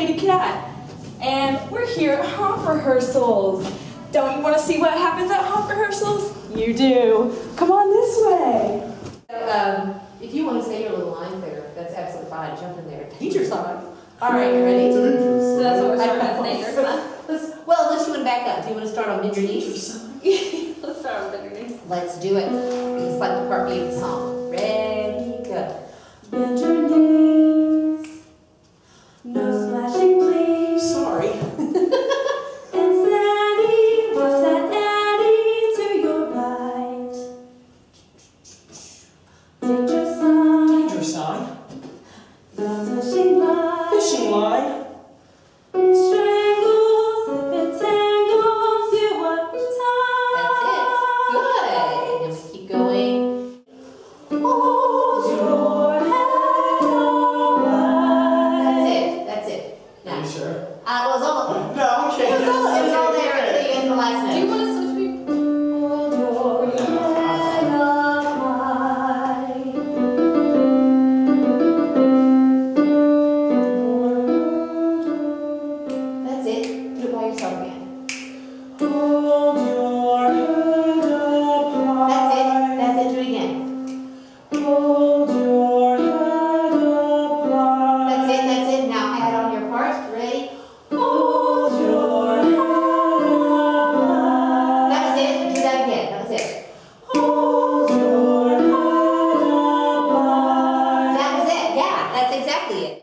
baby cat. And we're here at Honk Rehearsals. Don't you want to see what happens at Honk Rehearsals? You do. Come on this way. So, if you want to say your little lines there, that's absolutely fine. Jump in there. Teacher song. All right, you ready? So that's what we're starting as Dangerous Son. Well, unless you want to back up. Do you want to start on bend your knees? Let's start on bend your knees. Let's do it. It's like the part B of the song. Ready, go. Bend your knees. No splashing, please. Sorry. And steady, watch that Eddie to your right. Dangerous sign. Danger sign. The fishing line. Fishing line. Strangles if it tangles you one time. That's it. Good. And then we keep going. Hold your head high. That's it. Now. Are you sure? It was all. No, okay. It was all there until you get to the last note. Do you want to switch me? Hold your head up high. That's it. Do it by yourself again. Hold your head up high. That's it. Do it again. Hold your head up high. That's it. Now add on your part. Ready? Hold your head up high. That was it. Do that again. That was it. Hold your head up high. That was it. Yeah, that's exactly it.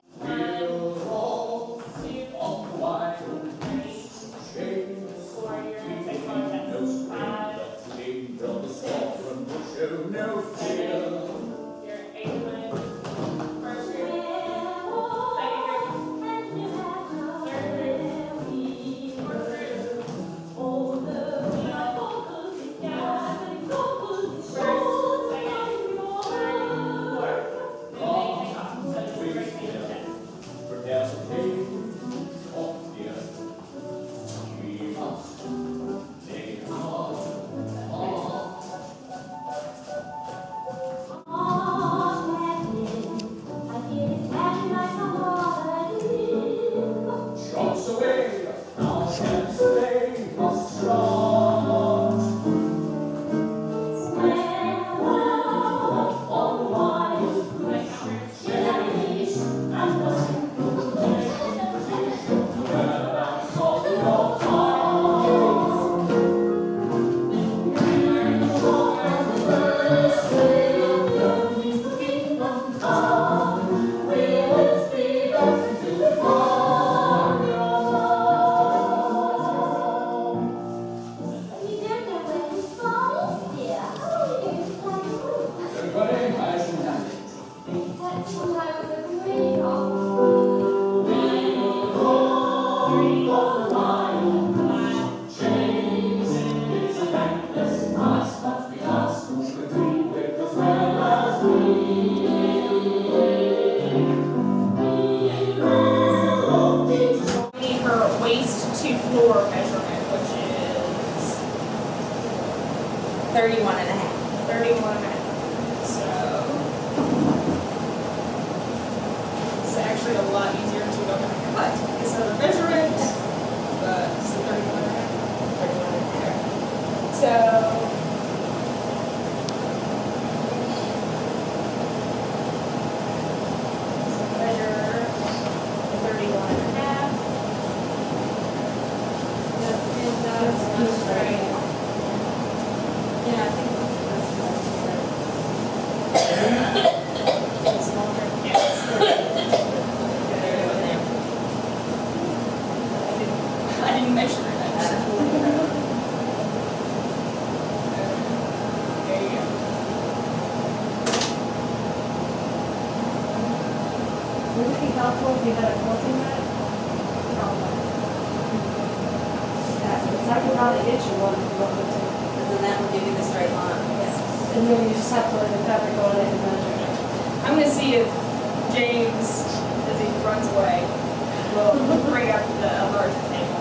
Waist to floor measurement, which is 31 and a half. 31 and a half. So it's actually a lot easier to look at your butt instead of measure it. But it's 31 and a half. 31 and a half. So measure 31 and a half. That's right. Yeah, I think It's longer. Yes. I didn't measure it. There you go. Would it be helpful if you had a quilting mat? Yeah, because I can probably get you one if you want me to. because then that will give you the straight line. Yes. And then you just have to let the fabric on it and measure it. I'm gonna see if James, as he runs away, will bring up the larger table.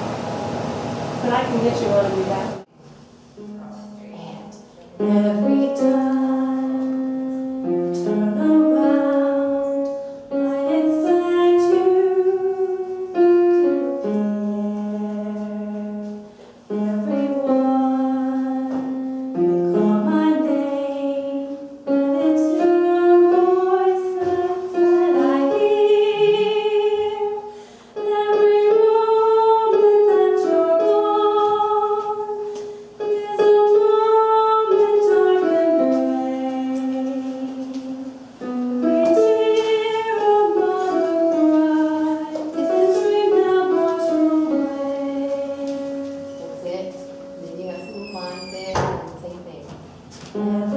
But I can get you one and be back. Every time you turn around, I expect you Never